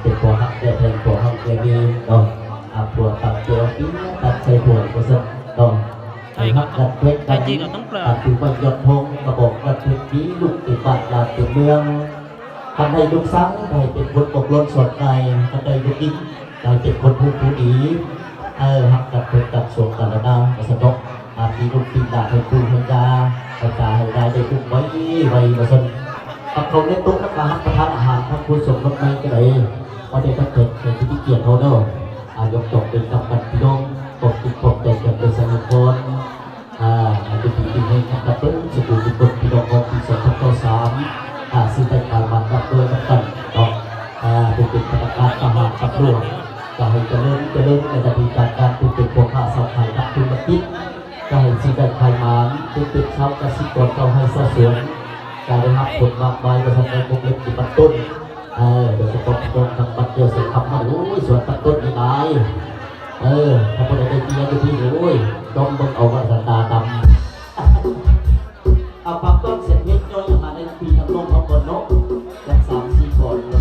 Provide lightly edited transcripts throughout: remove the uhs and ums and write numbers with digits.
เป็นตัวหักแต่เป็นตัวหักเดียวนี้เนาะตัวตัดตัวนี้ตัดใส่หัวก็สักเนาะหักกัดเพชรกันถือว่ายอดธงกระบอกกระเพชรนี้ลูกติดบาดลาติดเมืองทันใดลูกซังใดเป็นคนตกล้นสดในทันใดลูกอินใดเป็นคนผู้ดีหักกัดเพชรกัดสวมกันแล้วนะกษัตริย์ปีลูกปีดาให้ครูให้ยาให้ตาให้ได้ได้ทุกไว้มาสนกับเขาเล่นตุ๊กนักการประทานอาหารทั้งคุณสมรสในกันเลยพอได้ตั้งเกิดเป็นที่เกียรติเขาเนาะยกจบเป็นกับกันพี่น้องตกติดตกแต่กันเป็นสมุทรคนเป็นปีให้กับกันเป็นสุขุมวิทพี่น้องคนที่2093ซึ่งได้การมากับโดยกันต่อเป็นพนักงานทหารกับเรื่องจะให้เจริญในด้านการเป็นพวกข้าสาวไทยนักธุรกิจจะให้สิ่งใดใครมาเป็นชาวเกษตรกรเราให้สะสมการได้รับผลมากมายประสบในวงเล็บที่ปัดต้นโดยเฉพาะตรงทางปัดเดียวเสร็จคำว่าโอ้ยส่วนปัดต้นยังไงถ้าคนใดได้เกียรติพี่โอ้ยต้องเบิ่งเอาวัฒนธรรมเอาปัดต้นเสร็จเพียงย่อยมาในปีทำลงของคนนกจาก3-4 คนแล้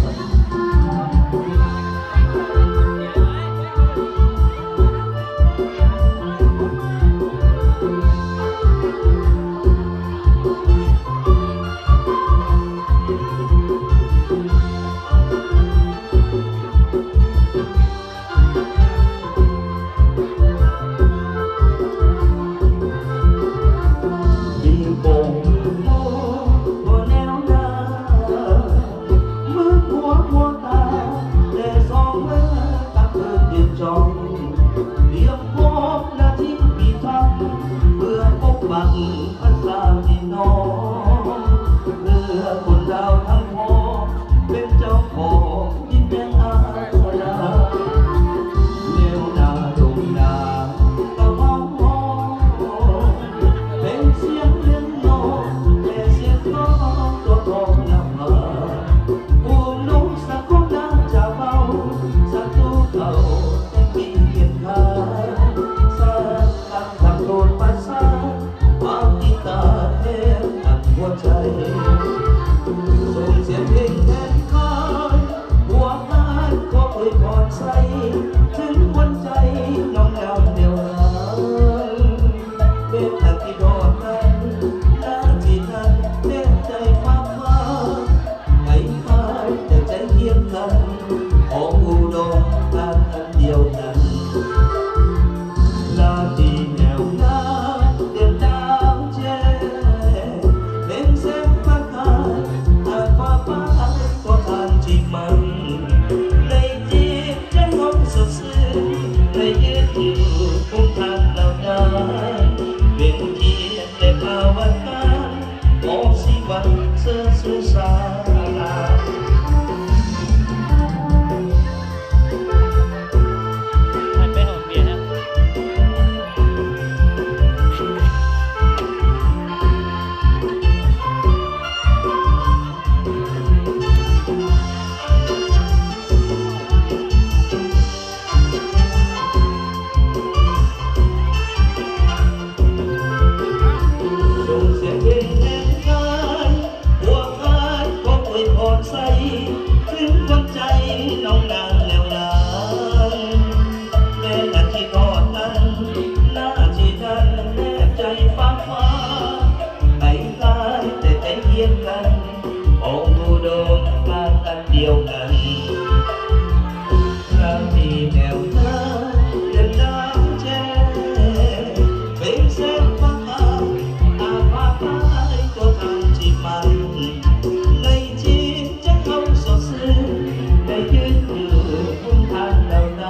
วก็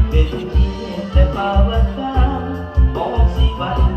เป็นที่แต่ภาวนาบอกสิวัน